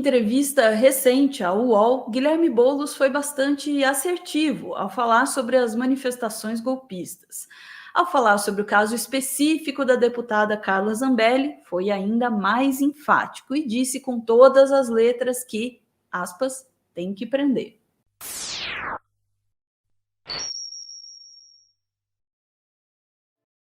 entrevista recente ao UOL, Guilherme Boulos foi bastante assertivo ao falar sobre as manifestações golpistas. Ao falar sobre o caso específico da deputada Carla Zambelli, foi ainda mais enfático e disse com todas as letras que, aspas, tem que prender.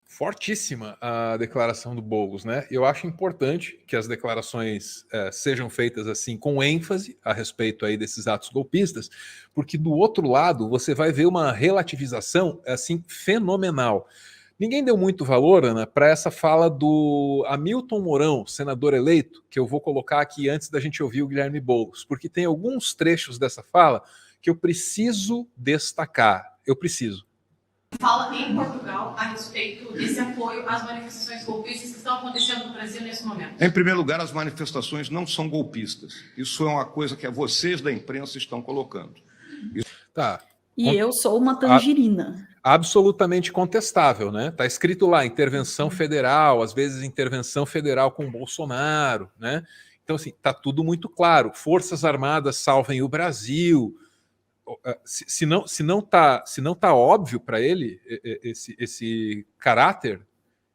Fortíssima a declaração do Boulos, né? Eu acho importante que as declarações sejam feitas assim com ênfase a respeito aí desses atos golpistas, porque do outro lado você vai ver uma relativização assim fenomenal. Ninguém deu muito valor, Ana, para essa fala do Hamilton Mourão, senador eleito, que eu vou colocar aqui antes da gente ouvir o Guilherme Boulos, porque tem alguns trechos dessa fala que eu preciso destacar. Eu preciso. Fala em Portugal a respeito desse apoio às manifestações golpistas que estão acontecendo no Brasil nesse momento. Em primeiro lugar, as manifestações não são golpistas. Isso é uma coisa que vocês da imprensa estão colocando. Tá. E eu sou uma tangerina. Absolutamente contestável, né? Tá escrito lá, intervenção federal, às vezes intervenção federal com Bolsonaro, né? Então, assim, tá tudo muito claro. Forças Armadas salvem o Brasil. Se não tá óbvio para ele esse caráter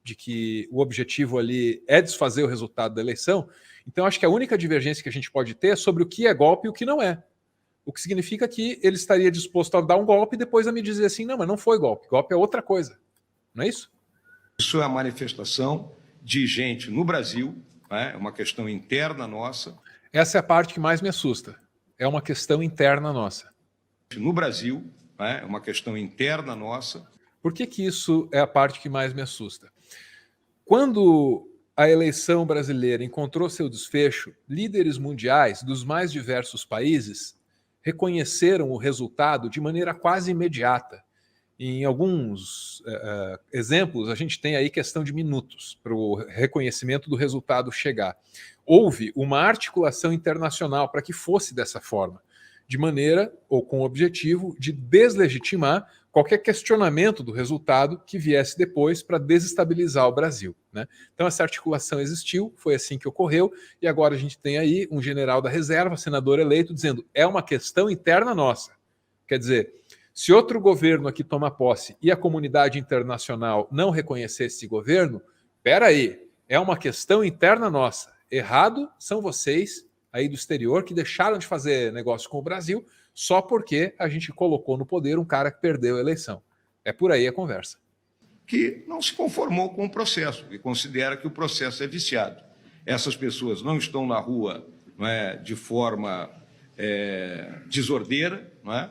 de que o objetivo ali é desfazer o resultado da eleição, então acho que a única divergência que a gente pode ter é sobre o que é golpe e o que não é. O que significa que ele estaria disposto a dar um golpe e depois a me dizer assim, não, mas não foi golpe. Golpe é outra coisa. Não é isso? Isso é a manifestação de gente no Brasil, é uma questão interna nossa. Essa é a parte que mais me assusta. É uma questão interna nossa. No Brasil, é uma questão interna nossa. Por que isso é a parte que mais me assusta? Quando a eleição brasileira encontrou seu desfecho, líderes mundiais dos mais diversos países reconheceram o resultado de maneira quase imediata. Em alguns exemplos, a gente tem aí questão de minutos para o reconhecimento do resultado chegar. Houve uma articulação internacional para que fosse dessa forma, de maneira ou com o objetivo de deslegitimar qualquer questionamento do resultado que viesse depois para desestabilizar o Brasil, né? Então essa articulação existiu, foi assim que ocorreu, e agora a gente tem aí um general da reserva, senador eleito, dizendo é uma questão interna nossa. Quer dizer, se outro governo aqui toma posse e a comunidade internacional não reconhecer esse governo, espera aí, é uma questão interna nossa. Errado são vocês aí do exterior que deixaram de fazer negócio com o Brasil só porque a gente colocou no poder um cara que perdeu a eleição. É por aí a conversa. Que não se conformou com o processo, que considera que o processo é viciado. Essas pessoas não estão na rua, não é, de forma desordeira, não é?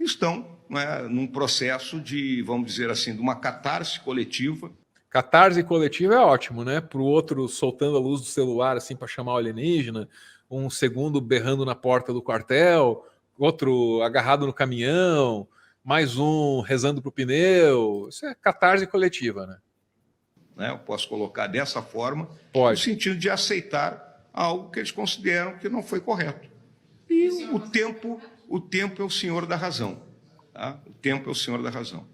Estão, não é, num processo de, vamos dizer assim, de uma catarse coletiva. Catarse coletiva é ótimo, né? Para o outro soltando a luz do celular assim para chamar o alienígena, um segundo berrando na porta do quartel, outro agarrado no caminhão, mais um rezando para o pneu. Isso é catarse coletiva, né? Eu posso colocar dessa forma, Pode. No sentido de aceitar algo que eles consideram que não foi correto. E o tempo é o senhor da razão. Tá? O tempo é o senhor da razão.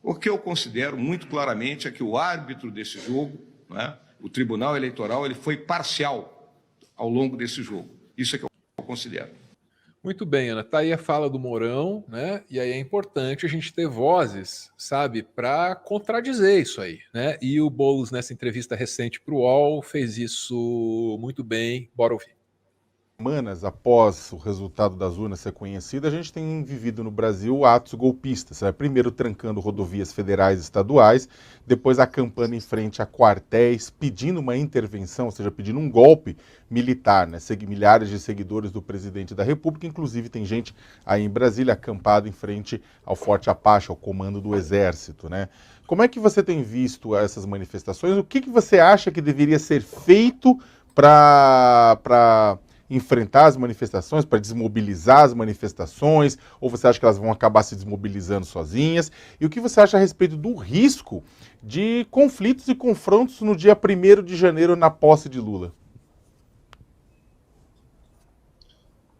O que eu considero muito claramente é que o árbitro desse jogo, né, o Tribunal Eleitoral, ele foi parcial ao longo desse jogo. Isso é que eu considero. Muito bem, Ana. Tá aí a fala do Mourão, né? E aí é importante a gente ter vozes, sabe, para contradizer isso aí, né? E o Boulos, nessa entrevista recente para o UOL, fez isso muito bem. Bora ouvir. Semanas após o resultado das urnas ser conhecido, a gente tem vivido no Brasil atos golpistas. Primeiro trancando rodovias federais e estaduais, depois acampando em frente a quartéis, pedindo uma intervenção, ou seja, pedindo um golpe militar, né? Milhares de seguidores do presidente da República, inclusive tem gente aí em Brasília acampado em frente ao Forte Apache, ao comando do Exército, né? Como é que você tem visto essas manifestações? O que você acha que deveria ser feito para enfrentar as manifestações, para desmobilizar as manifestações, ou você acha que elas vão acabar se desmobilizando sozinhas? E o que você acha a respeito do risco de conflitos e confrontos no dia 1º de janeiro na posse de Lula?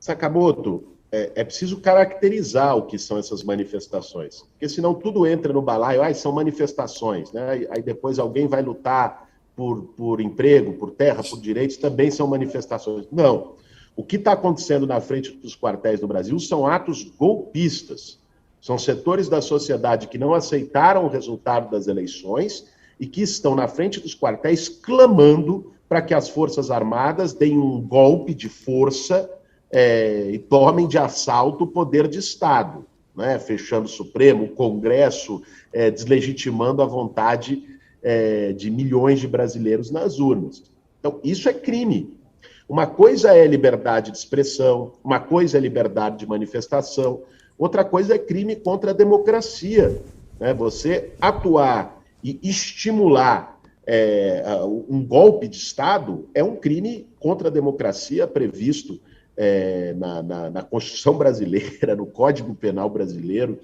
Sakamoto, é preciso caracterizar o que são essas manifestações, porque senão tudo entra no balaio, são manifestações, né? Aí depois alguém vai lutar por emprego, por terra, por direitos, também são manifestações. Não. O que está acontecendo na frente dos quartéis do Brasil são atos golpistas. São setores da sociedade que não aceitaram o resultado das eleições e que estão na frente dos quartéis clamando para que as Forças Armadas deem um golpe de força e tomem de assalto o poder de Estado, né? Fechando o Supremo, o Congresso, deslegitimando a vontade de milhões de brasileiros nas urnas. Então, isso é crime. Uma coisa é liberdade de expressão, uma coisa é liberdade de manifestação, outra coisa é crime contra a democracia, né? Você atuar e estimular um golpe de Estado é um crime contra a democracia previsto na Constituição brasileira, no Código Penal brasileiro,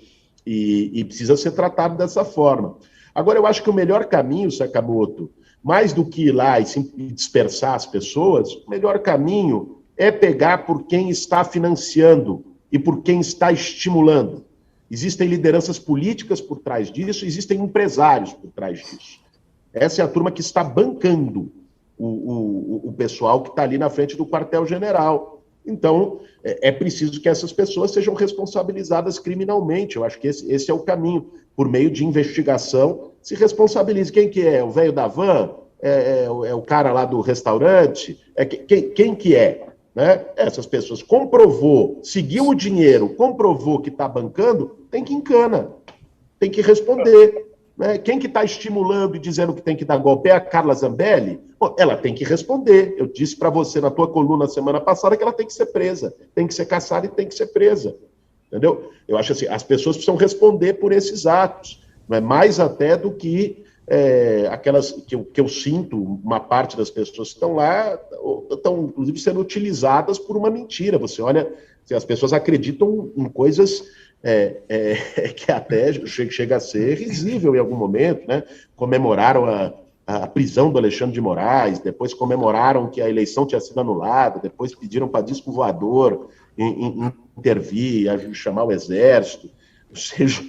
e precisa ser tratado dessa forma. Agora, eu acho que o melhor caminho, Sakamoto, mais do que ir lá e dispersar as pessoas, o melhor caminho é pegar por quem está financiando e por quem está estimulando. Existem lideranças políticas por trás disso, existem empresários por trás disso. Essa é a turma que está bancando o pessoal que está ali na frente do quartel-general. Então, é preciso que essas pessoas sejam responsabilizadas criminalmente. Eu acho que esse é o caminho. Por meio de investigação, se responsabilize. Quem que é? O velho da van? É o cara lá do restaurante? Quem que é? Né? Essas pessoas comprovou, seguiu o dinheiro, comprovou que está bancando, tem que encana, tem que responder. Né? Quem que está estimulando e dizendo que tem que dar golpe é a Carla Zambelli? Bom, ela tem que responder. Eu disse para você na tua coluna semana passada que ela tem que ser presa, tem que ser caçada e tem que ser presa. Entendeu? Eu acho assim, as pessoas precisam responder por esses atos, não é mais até do que aquelas que eu sinto, uma parte das pessoas que estão lá estão, inclusive, sendo utilizadas por uma mentira. Você olha, as pessoas acreditam em coisas que até chega a ser risível em algum momento, né? Comemoraram a prisão do Alexandre de Moraes, depois comemoraram que a eleição tinha sido anulada, depois pediram para disco voador intervir, chamar o exército, ou seja,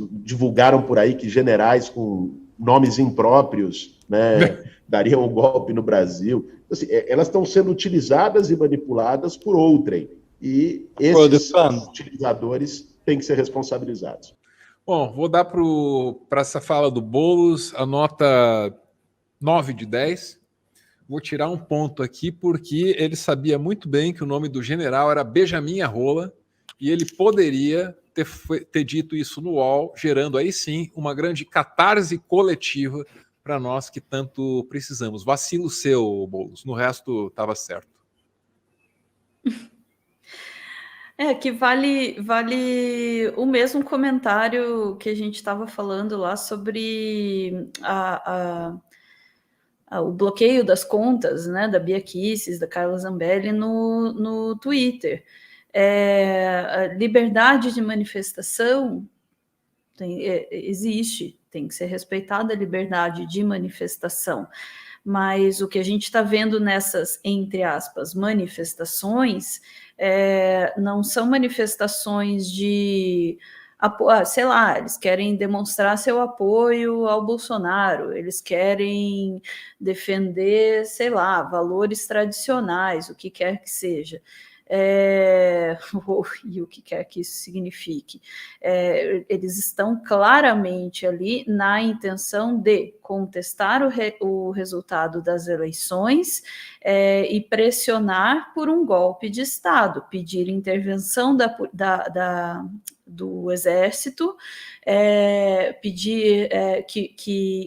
divulgaram por aí que generais com nomes impróprios, né, dariam um golpe no Brasil. Assim, elas estão sendo utilizadas e manipuladas por outrem, e esses utilizadores têm que ser responsabilizados. Bom, vou dar para essa fala do Boulos a nota 9 de 10. Vou tirar um ponto aqui, porque ele sabia muito bem que o nome do general era Benjamin Arrola, e ele poderia ter dito isso no UOL, gerando aí sim uma grande catarse coletiva para nós que tanto precisamos. Vacilo seu, Boulos, no resto estava certo. Que vale o mesmo comentário que a gente estava falando lá sobre o bloqueio das contas, né, da Bia Kicis, da Carla Zambelli no Twitter. A liberdade de manifestação existe, tem que ser respeitada a liberdade de manifestação, mas o que a gente está vendo nessas, entre aspas, manifestações, não são manifestações de sei lá, eles querem demonstrar seu apoio ao Bolsonaro, eles querem defender, sei lá, valores tradicionais, o que quer que seja. E o que quer que isso signifique. Eles estão claramente ali na intenção de contestar o resultado das eleições e pressionar por um golpe de Estado, pedir intervenção do Exército, pedir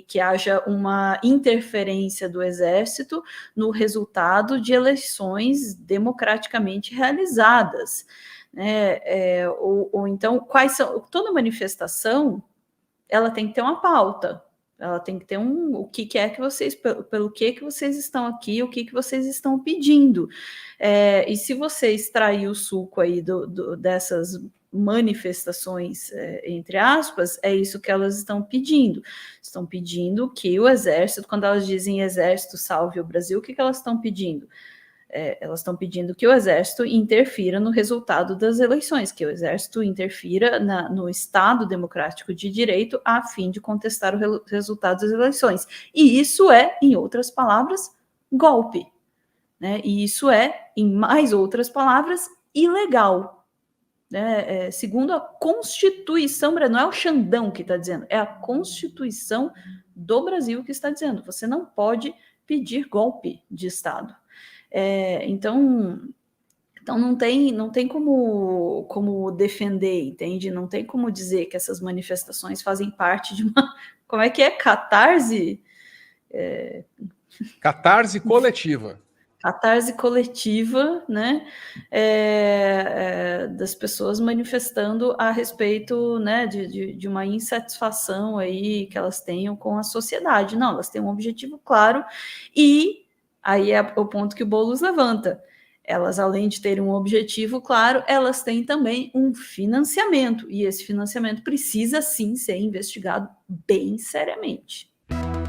que haja uma interferência do Exército no resultado de eleições democraticamente realizadas. Ou então, quais são... Toda manifestação, ela tem que ter uma pauta, ela tem que ter o que é que vocês, pelo que vocês estão aqui, o que vocês estão pedindo. E se você extrair o suco aí dessas manifestações, entre aspas, é isso que elas estão pedindo. Estão pedindo que o Exército, quando elas dizem Exército salve o Brasil, o que elas estão pedindo? Elas estão pedindo que o Exército interfira no resultado das eleições, que o Exército interfira no Estado democrático de direito a fim de contestar o resultado das eleições. E isso é, em outras palavras, golpe. né? E isso é, em mais outras palavras, ilegal. Segundo a Constituição, não é o Xandão que está dizendo, é a Constituição do Brasil que está dizendo, você não pode pedir golpe de Estado. Então não tem como defender, entende? Não tem como dizer que essas manifestações fazem parte de uma... Como é que é? Catarse? Catarse coletiva. Catarse coletiva, né? Das pessoas manifestando a respeito, né, de uma insatisfação aí que elas tenham com a sociedade. Não, elas têm um objetivo claro, e aí é o ponto que o Boulos levanta. Elas, além de terem um objetivo claro, elas têm também um financiamento, e esse financiamento precisa sim ser investigado bem seriamente.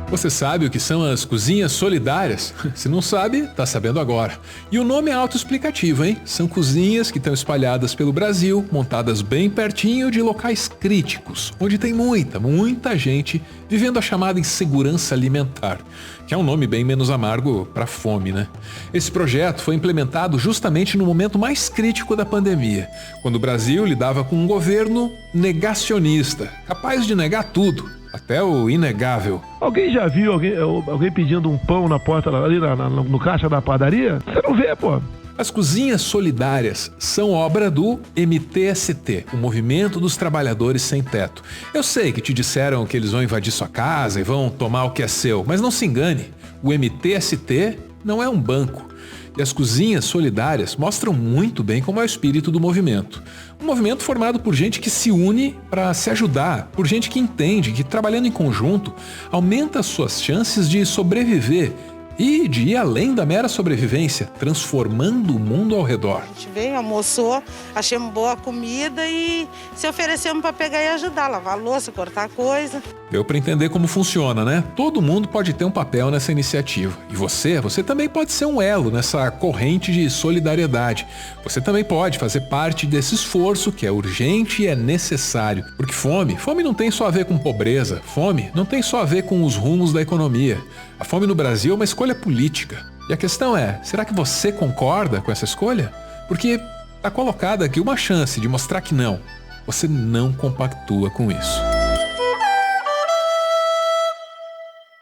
Você sabe o que são as cozinhas solidárias? Se não sabe, tá sabendo agora. E o nome é autoexplicativo, hein? São cozinhas que estão espalhadas pelo Brasil, montadas bem pertinho de locais críticos, onde tem muita gente vivendo a chamada insegurança alimentar, que é um nome bem menos amargo para fome, né? Esse projeto foi implementado justamente no momento mais crítico da pandemia, quando o Brasil lidava com um governo negacionista, capaz de negar tudo. Até o inegável. Alguém já viu alguém pedindo um pão na porta ali no caixa da padaria? Você não vê, pô. As cozinhas solidárias são obra do MTST, o Movimento dos Trabalhadores Sem Teto. Eu sei que te disseram que eles vão invadir sua casa e vão tomar o que é seu, mas não se engane, o MTST não é um banco. E as cozinhas solidárias mostram muito bem como é o espírito do movimento. Um movimento formado por gente que se une para se ajudar, por gente que entende que trabalhando em conjunto aumenta as suas chances de sobreviver e de ir além da mera sobrevivência, transformando o mundo ao redor. A gente veio, almoçou, achamos boa comida e se oferecemos para pegar e ajudar, lavar a louça, cortar coisa. Deu para entender como funciona, né? Todo mundo pode ter um papel nessa iniciativa. E você também pode ser um elo nessa corrente de solidariedade. Você também pode fazer parte desse esforço que é urgente e é necessário. Porque fome não tem só a ver com pobreza. Fome não tem só a ver com os rumos da economia. A fome no Brasil é uma escolha política. E a questão é, será que você concorda com essa escolha? Porque está colocada aqui uma chance de mostrar que não. Você não compactua com isso.